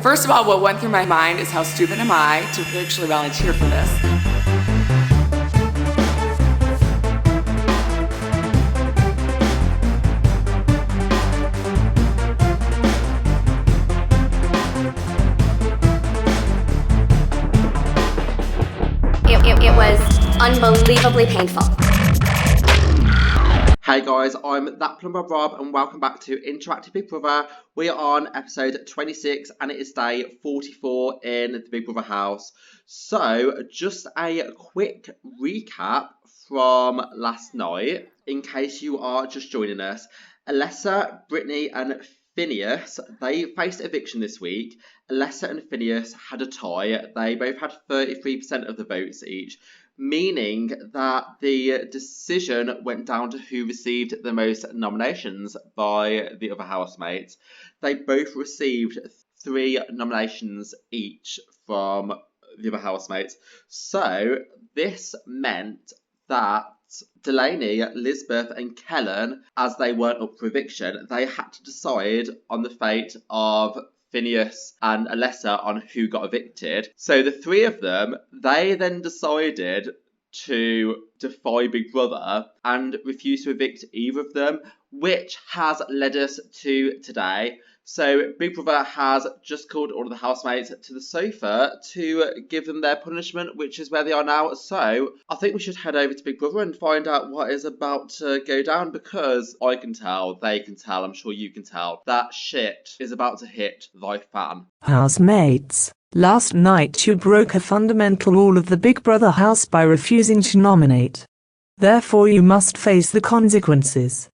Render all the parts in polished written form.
First of all, what went through my mind is how stupid am I to actually volunteer for this? It was unbelievably painful. Hey guys, I'm That Plumber Rob and welcome back to Interactive Big Brother. We are on episode 26 and it is day 44 in the Big Brother house. So just a quick recap from last night in case you are just joining us. Alessa, Brittany and Phineas, they faced eviction this week. Alessa and Phineas had a tie. They both had 33% of the votes each, meaning that the decision went down to who received the most nominations by the other housemates. They both received 3 nominations each from the other housemates. So this meant that Delaney, Lisbeth and Kellen, as they weren't up for eviction, they had to decide on the fate of Phineas and Alessa on who got evicted. So the 3 of them, they then decided to defy Big Brother and refuse to evict either of them, which has led us to today. So Big Brother has just called all of the housemates to the sofa to give them their punishment, which is where they are now. So I think we should head over to Big Brother and find out what is about to go down, because I can tell, they can tell, I'm sure you can tell, that shit is about to hit thy fan. Housemates, last night you broke a fundamental rule of the Big Brother house by refusing to nominate. Therefore you must face the consequences.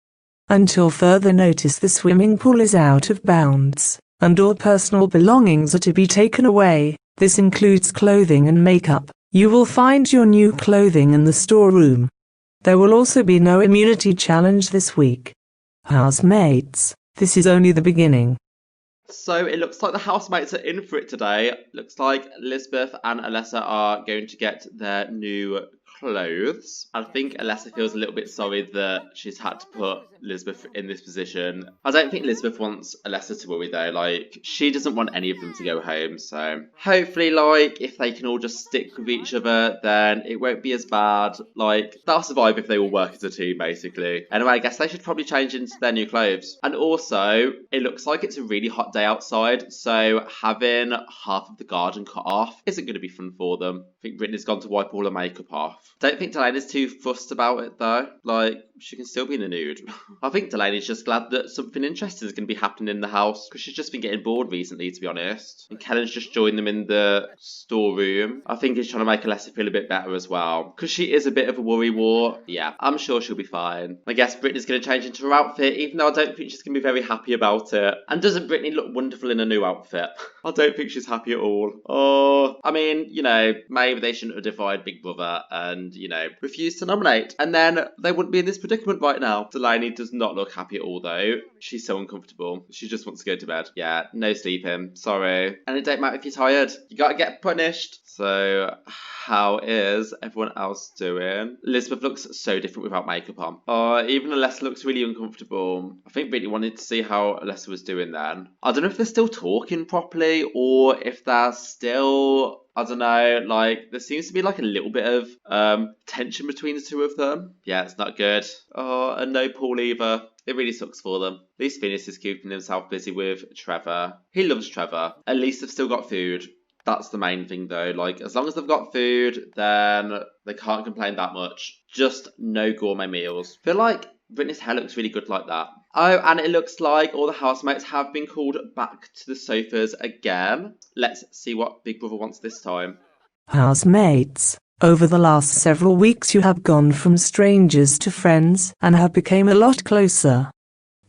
Until further notice, the swimming pool is out of bounds, and all personal belongings are to be taken away. This includes clothing and makeup. You will find your new clothing in the storeroom. There will also be no immunity challenge this week. Housemates, this is only the beginning. So it looks like the housemates are in for it today. Looks like Lisbeth and Alessa are going to get their new clothes. I think Alessa feels a little bit sorry that she's had to put Lisbeth in this position. I don't think Lisbeth wants Alessa to worry though. Like, she doesn't want any of them to go home. So hopefully, like, if they can all just stick with each other, then it won't be as bad. Like, they'll survive if they all work as a team, basically. Anyway, I guess they should probably change into their new clothes. And also, it looks like it's a really hot day outside, so having half of the garden cut off isn't going to be fun for them. I think Brittany's gone to wipe all her makeup off. Don't think Delaney's too fussed about it though. Like, she can still be in a nude. I think Delaney's just glad that something interesting is going to be happening in the house, because she's just been getting bored recently, to be honest. And Kellen's just joined them in the storeroom. I think he's trying to make Alessa feel a bit better as well, because she is a bit of a worrywart. Yeah, I'm sure she'll be fine. I guess Brittany's going to change into her outfit, even though I don't think she's going to be very happy about it. And doesn't Brittany look wonderful in a new outfit? I don't think she's happy at all. Oh, I mean, you know, maybe they shouldn't have defied Big Brother and, you know, refused to nominate. And then they wouldn't be in this predicament right now. Delaney does not look happy at all though. She's so uncomfortable. She just wants to go to bed. Yeah, no sleeping. Sorry. And it don't matter if you're tired. You gotta get punished. So, how is everyone else doing? Elizabeth looks so different without makeup on. Even Alessa looks really uncomfortable. I think Brittany wanted to see how Alessa was doing then. I don't know if they're still talking properly or if they're still, I don't know, like, there seems to be like a little bit of tension between the two of them. Yeah, it's not good. And no Paul either. It really sucks for them. At least Phineas is keeping himself busy with Trevor. He loves Trevor. At least they've still got food. That's the main thing though. Like, as long as they've got food, then they can't complain that much. Just no gourmet meals. I feel like Brittany's hair looks really good like that. Oh, and it looks like all the housemates have been called back to the sofas again. Let's see what Big Brother wants this time. Housemates, over the last several weeks you have gone from strangers to friends and have become a lot closer.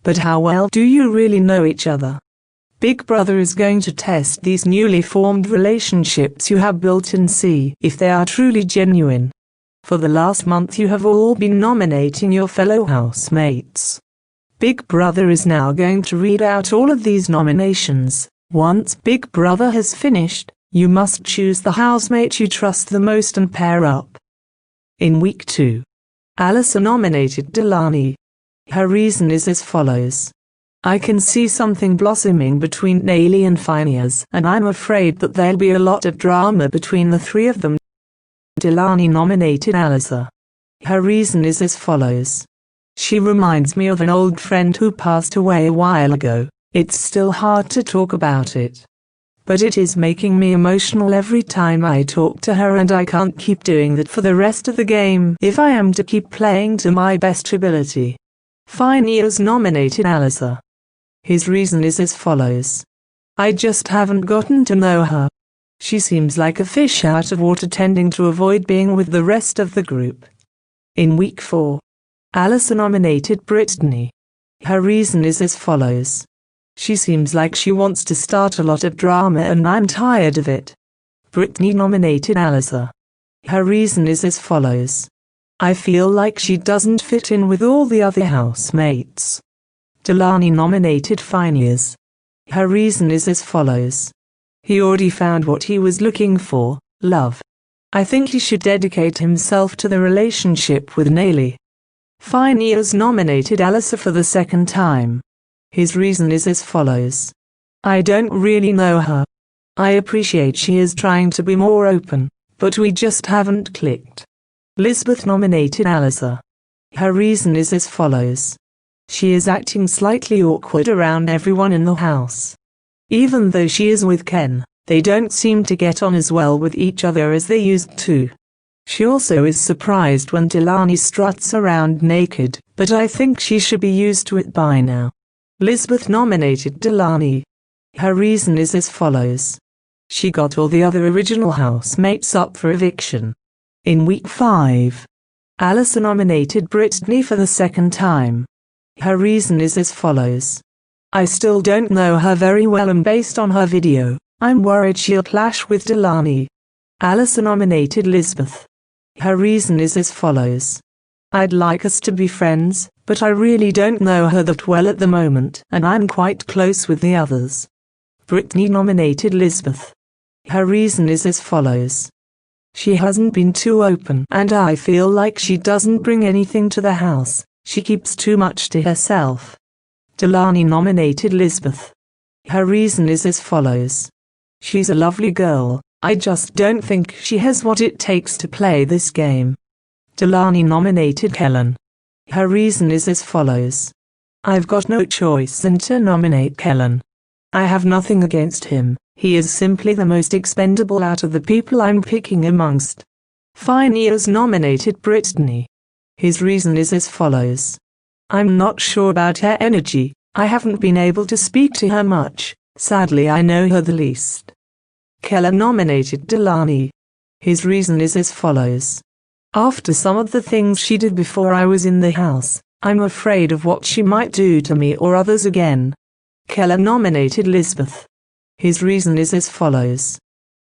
But how well do you really know each other? Big Brother is going to test these newly formed relationships you have built and see if they are truly genuine. For the last month you have all been nominating your fellow housemates. Big Brother is now going to read out all of these nominations. Once Big Brother has finished, you must choose the housemate you trust the most and pair up. In week 2, Alessa nominated Delaney. Her reason is as follows. I can see something blossoming between Nayli and Phineas, and I'm afraid that there'll be a lot of drama between the three of them. Delaney nominated Alyssa. Her reason is as follows. She reminds me of an old friend who passed away a while ago. It's still hard to talk about it, but it is making me emotional every time I talk to her, and I can't keep doing that for the rest of the game if I am to keep playing to my best ability. Phineas nominated Alyssa. His reason is as follows. I just haven't gotten to know her. She seems like a fish out of water, tending to avoid being with the rest of the group. In week 4, Alyssa nominated Brittany. Her reason is as follows. She seems like she wants to start a lot of drama, and I'm tired of it. Brittany nominated Alyssa. Her reason is as follows. I feel like she doesn't fit in with all the other housemates. Delaney nominated Phineas. Her reason is as follows. He already found what he was looking for, love. I think he should dedicate himself to the relationship with Nayli. Phineas nominated Alyssa for the second time. His reason is as follows. I don't really know her. I appreciate she is trying to be more open, but we just haven't clicked. Lisbeth nominated Alyssa. Her reason is as follows. She is acting slightly awkward around everyone in the house. Even though she is with Ken, they don't seem to get on as well with each other as they used to. She also is surprised when Delaney struts around naked, but I think she should be used to it by now. Lisbeth nominated Delaney. Her reason is as follows. She got all the other original housemates up for eviction. In week 5, Alyssa nominated Brittany for the second time. Her reason is as follows. I still don't know her very well, and based on her video, I'm worried she'll clash with Delaney. Alyssa nominated Lisbeth. Her reason is as follows. I'd like us to be friends, but I really don't know her that well at the moment, and I'm quite close with the others. Brittany nominated Lisbeth. Her reason is as follows. She hasn't been too open, and I feel like she doesn't bring anything to the house. She keeps too much to herself. Delaney nominated Lisbeth. Her reason is as follows. She's a lovely girl, I just don't think she has what it takes to play this game. Delaney nominated Kellen. Her reason is as follows. I've got no choice than to nominate Kellen. I have nothing against him, he is simply the most expendable out of the people I'm picking amongst. Phineas nominated Brittany. His reason is as follows. I'm not sure about her energy, I haven't been able to speak to her much, sadly I know her the least. Kellen nominated Delaney. His reason is as follows. After some of the things she did before I was in the house, I'm afraid of what she might do to me or others again. Kellen nominated Lisbeth. His reason is as follows.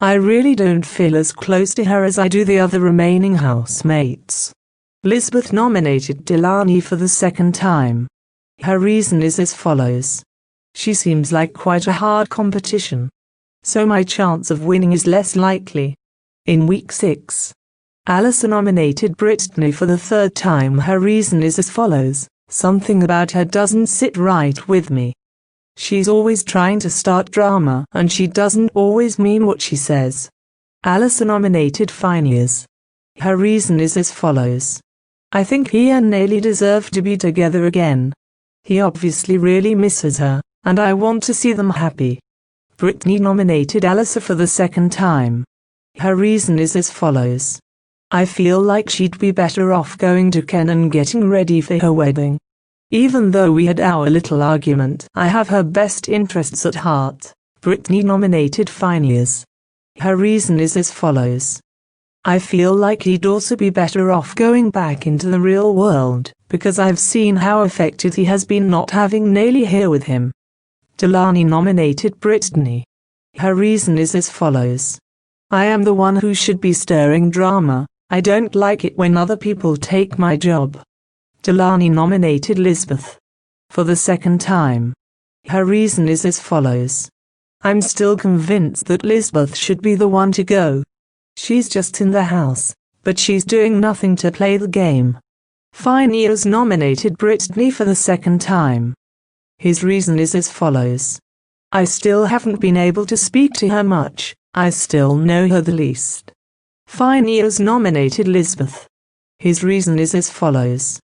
I really don't feel as close to her as I do the other remaining housemates. Lisbeth nominated Delaney for the second time. Her reason is as follows. She seems like quite a hard competition, so my chance of winning is less likely. In week 6, Alyssa nominated Brittany for the third time. Her reason is as follows. Something about her doesn't sit right with me. She's always trying to start drama, and she doesn't always mean what she says. Alyssa nominated Phineas. Her reason is as follows. I think he and Nayli deserve to be together again. He obviously really misses her, and I want to see them happy. Brittany nominated Alyssa for the second time. Her reason is as follows. I feel like she'd be better off going to Ken and getting ready for her wedding. Even though we had our little argument, I have her best interests at heart. Brittany nominated Phineas. Her reason is as follows. I feel like he'd also be better off going back into the real world, because I've seen how effective he has been not having Nayli here with him. Delaney nominated Brittany. Her reason is as follows. I am the one who should be stirring drama. I don't like it when other people take my job. Delaney nominated Lisbeth. For the second time. Her reason is as follows. I'm still convinced that Lisbeth should be the one to go. She's just in the house, but she's doing nothing to play the game. Phineas nominated Brittany for the second time. His reason is as follows. I still haven't been able to speak to her much, I still know her the least. Phineas nominated Lisbeth. His reason is as follows.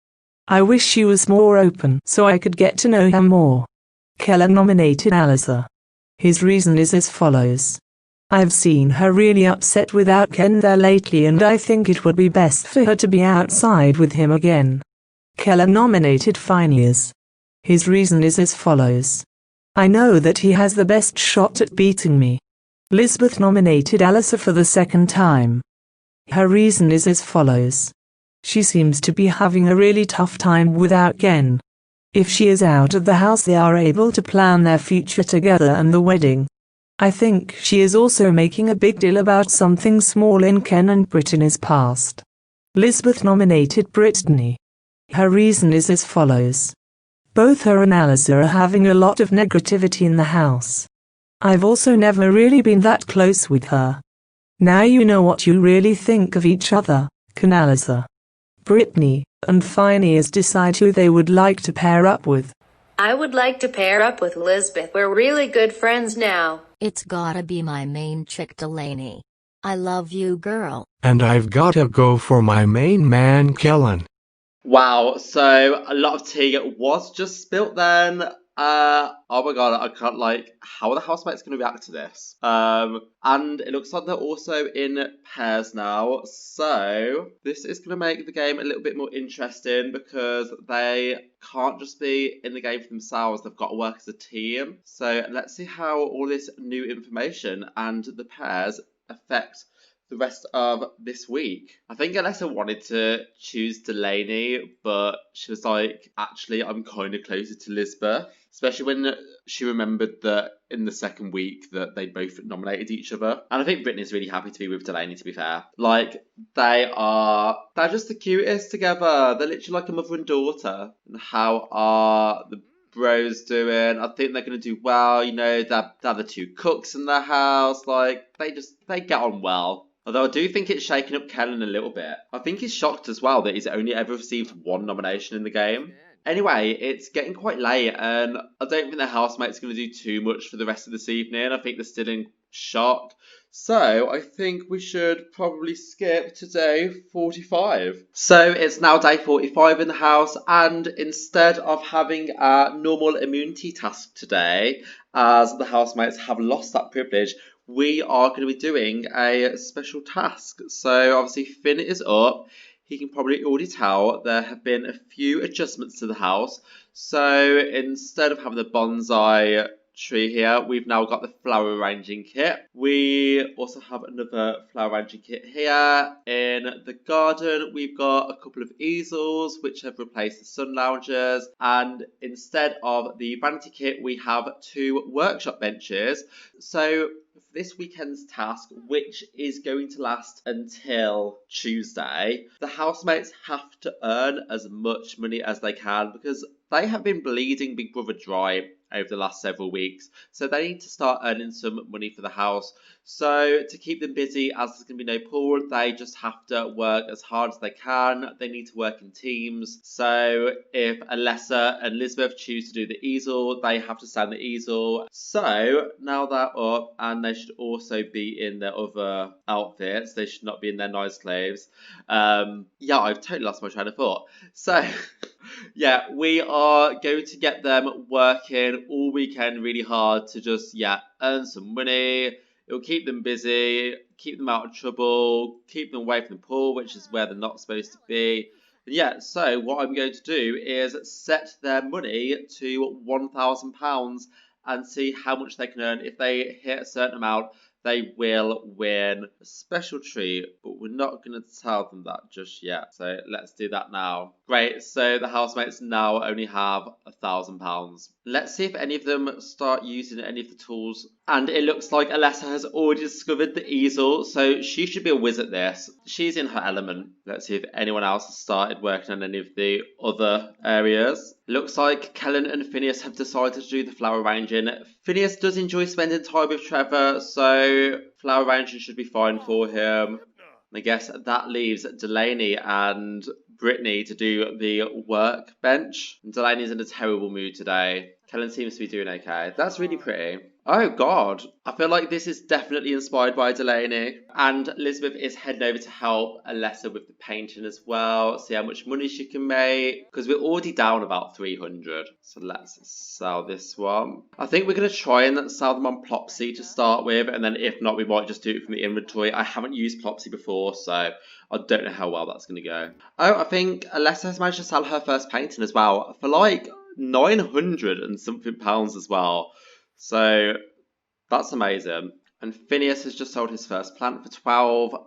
I wish she was more open so I could get to know her more. Kellen nominated Alyssa. His reason is as follows. I've seen her really upset without Ken there lately and I think it would be best for her to be outside with him again. Kellen nominated Phineas. His reason is as follows. I know that he has the best shot at beating me. Lisbeth nominated Alyssa for the second time. Her reason is as follows. She seems to be having a really tough time without Ken. If she is out of the house they are able to plan their future together and the wedding. I think she is also making a big deal about something small in Ken and Brittany's past. Lisbeth nominated Brittany. Her reason is as follows. Both her and Alyssa are having a lot of negativity in the house. I've also never really been that close with her. Now you know what you really think of each other, can Alyssa, Brittany, and Phineas decide who they would like to pair up with. I would like to pair up with Lisbeth. We're really good friends now. It's gotta be my main chick Delaney. I love you, girl. And I've gotta go for my main man Kellen. Wow, so a lot of tea was just spilt then. Oh my god, I can't, how are the housemates going to react to this? And it looks like they're also in pairs now, so this is going to make the game a little bit more interesting because they can't just be in the game for themselves, they've got to work as a team. So let's see how all this new information and the pairs affect the rest of this week. I think Alyssa wanted to choose Delaney, but she was like, actually, I'm kind of closer to Lisbeth. Especially when she remembered that in the second week that they both nominated each other. And I think Brittany's really happy to be with Delaney, to be fair. They're just the cutest together. They're literally like a mother and daughter. And how are the bros doing? I think they're going to do well. You know, they're the two cooks in the house. They get on well. Although I do think it's shaking up Kellen a little bit. I think he's shocked as well that he's only ever received one nomination in the game. Anyway, it's getting quite late and I don't think the housemate's going to do too much for the rest of this evening. I think they're still in shock. So I think we should probably skip to day 45. So it's now day 45 in the house, and instead of having a normal immunity task today, as the housemates have lost that privilege, we are going to be doing a special task. So obviously Finn is up. He can probably already tell there have been a few adjustments to the house. So instead of having the bonsai tree here, we've now got the flower arranging kit. We also have another flower arranging kit here. In the garden, we've got a couple of easels which have replaced the sun loungers, and instead of the vanity kit, we have two workshop benches. So for this weekend's task, which is going to last until Tuesday, the housemates have to earn as much money as they can because they have been bleeding Big Brother dry over the last several weeks, so they need to start earning some money for the house. So to keep them busy, as there's going to be no pool, they just have to work as hard as they can. They need to work in teams. So if Alyssa and Lisbeth choose to do the easel, they have to stand the easel. So now they're up, and they should also be in their other outfits. They should not be in their nice clothes. Yeah, I've totally lost my train of thought. So yeah, we are going to get them working all weekend really hard to just, earn some money. It'll keep them busy, keep them out of trouble, keep them away from the pool, which is where they're not supposed to be. And so what I'm going to do is set their money to £1,000 and see how much they can earn. If they hit a certain amount, they will win a special treat, but we're not going to tell them that just yet. So let's do that now. Great, so the housemates now only have £1,000. Let's see if any of them start using any of the tools. And it looks like Alyssa has already discovered the easel, so she should be a whiz at this. She's in her element. Let's see if anyone else has started working on any of the other areas. Looks like Kellen and Phineas have decided to do the flower arranging. Phineas does enjoy spending time with Trevor, so flower arranging should be fine for him. I guess that leaves Delaney and Brittany to do the workbench. And Delaney's in a terrible mood today. Kellen seems to be doing okay. That's really pretty. Oh God, I feel like this is definitely inspired by Delaney. And Elizabeth is heading over to help Alessa with the painting as well. See how much money she can make. Because we're already down about 300. So let's sell this one. I think we're going to try and sell them on Plopsy to start with. And then if not, we might just do it from the inventory. I haven't used Plopsy before, so I don't know how well that's going to go. Oh, I think Alessa has managed to sell her first painting as well. For like 900 and something pounds as well. So that's amazing. And Phineas has just sold his first plant for $12.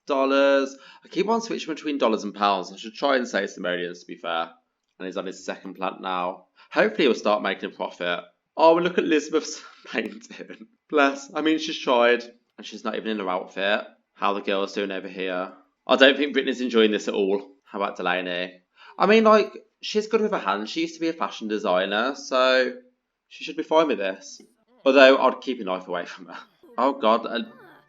I keep on switching between dollars and pounds. I should try and say simoleons to be fair. And he's on his second plant now. Hopefully he'll start making a profit. Oh, and look at Elizabeth's painting. Bless. I mean, she's tried. And she's not even in her outfit. How are the girls doing over here? I don't think Brittany's enjoying this at all. How about Delaney? I mean, like, she's good with her hands. She used to be a fashion designer, so she should be fine with this. Although, I'd keep a knife away from her. Oh God,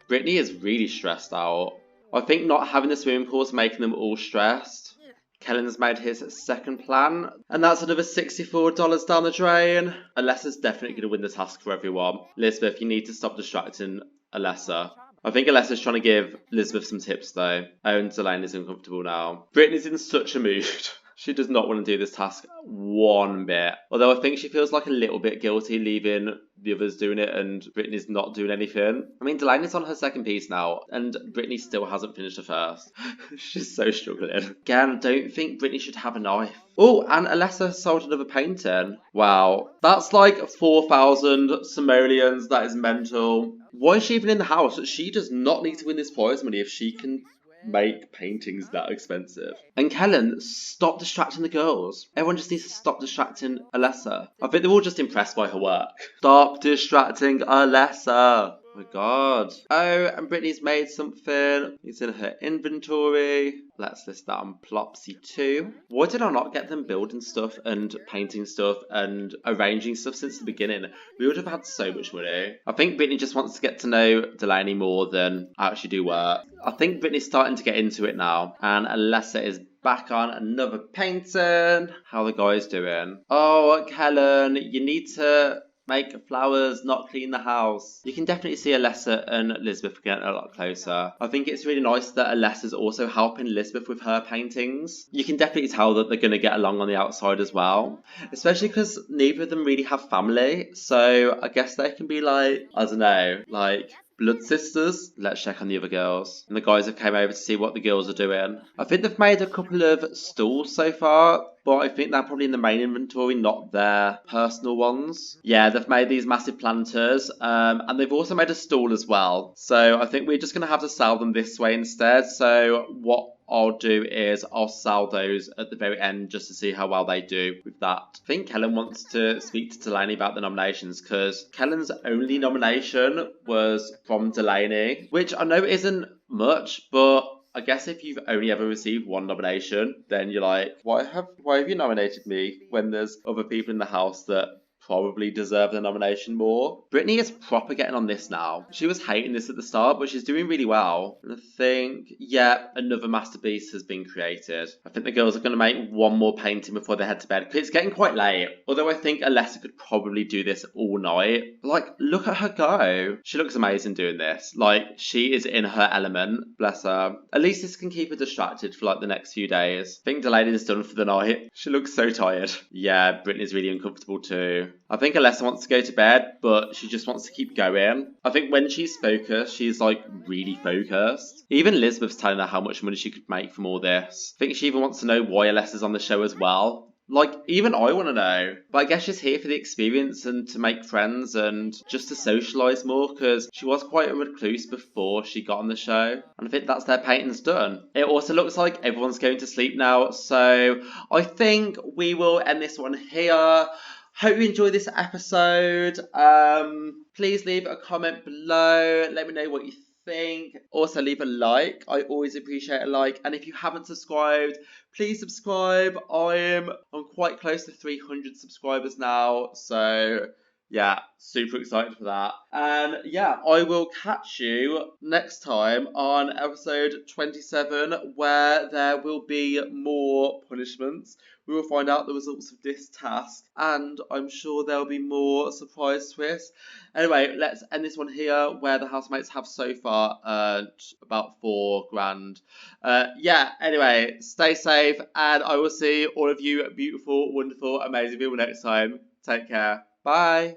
Brittany is really stressed out. I think not having the swimming pool is making them all stressed. Kellen's made his second plan, and that's another $64 down the drain. Alessa's definitely going to win the task for everyone. Elizabeth, you need to stop distracting Alessa. I think Alessa's trying to give Elizabeth some tips though. Oh, and Delaney's uncomfortable now. Brittany's in such a mood. She does not want to do this task one bit. Although I think she feels like a little bit guilty leaving the others doing it and Brittany's not doing anything. I mean, Delaney's on her second piece now and Brittany still hasn't finished her first. She's so struggling. Again, I don't think Brittany should have a knife. Oh, and Alessa sold another painting. Wow. That's like 4,000 simoleons. That is mental. Why is she even in the house? She does not need to win this prize money if she can make paintings that expensive. And Kellen, stop distracting the girls. Everyone just needs to stop distracting Alessa. I think they're all just impressed by her work. Stop distracting Alessa. Oh my God. Oh, and Brittany's made something. It's in her inventory. Let's list that on Plopsy too. Why did I not get them building stuff and painting stuff and arranging stuff since the beginning? We would have had so much money. I think Brittany just wants to get to know Delaney more than actually do work. I think Brittany's starting to get into it now. And Alessa is back on another painting. How are the guys doing? Oh, Kellen, you need to make flowers, not clean the house. You can definitely see Alessa and Elizabeth getting a lot closer. I think it's really nice that Alessa's also helping Elizabeth with her paintings. You can definitely tell that they're going to get along on the outside as well. Especially because neither of them really have family. So I guess they can be like, I don't know, like blood sisters. Let's check on the other girls. And the guys have came over to see what the girls are doing. I think they've made a couple of stools so far, but I think they're probably in the main inventory, not their personal ones. Yeah, they've made these massive planters, and they've also made a stool as well. So I think we're just going to have to sell them this way instead. So what I'll do is I'll sell those at the very end just to see how well they do with that. I think Kellen wants to speak to Delaney about the nominations because Kellen's only nomination was from Delaney, which I know isn't much, but I guess if you've only ever received one nomination, then you're like, why have you nominated me when there's other people in the house that probably deserve the nomination more? Brittany is proper getting on this now. She was hating this at the start, but she's doing really well. And I think, yeah, another masterpiece has been created. I think the girls are going to make one more painting before they head to bed, because it's getting quite late. Although I think Alessa could probably do this all night. Like, look at her go. She looks amazing doing this. Like, she is in her element. Bless her. At least this can keep her distracted for like the next few days. I think Delaney's done for the night. She looks so tired. Yeah, Brittany's really uncomfortable too. I think Alessa wants to go to bed, but she just wants to keep going. I think when she's focused, she's like really focused. Even Elizabeth's telling her how much money she could make from all this. I think she even wants to know why Alessa's on the show as well. Like, even I want to know. But I guess she's here for the experience and to make friends and just to socialise more, because she was quite a recluse before she got on the show. And I think that's their paintings done. It also looks like everyone's going to sleep now, so I think we will end this one here. Hope you enjoyed this episode. Please leave a comment below. Let me know what you think. Also, leave a like. I always appreciate a like. And if you haven't subscribed, please subscribe. I'm quite close to 300 subscribers now. So Yeah, super excited for that. And yeah, I will catch you next time on episode 27, where there will be more punishments. We will find out the results of this task, and I'm sure there'll be more surprise twists. Anyway, let's end this one here, where the housemates have so far earned about £4,000. Yeah, anyway, stay safe, and I will see all of you beautiful, wonderful, amazing people next time. Take care. Bye.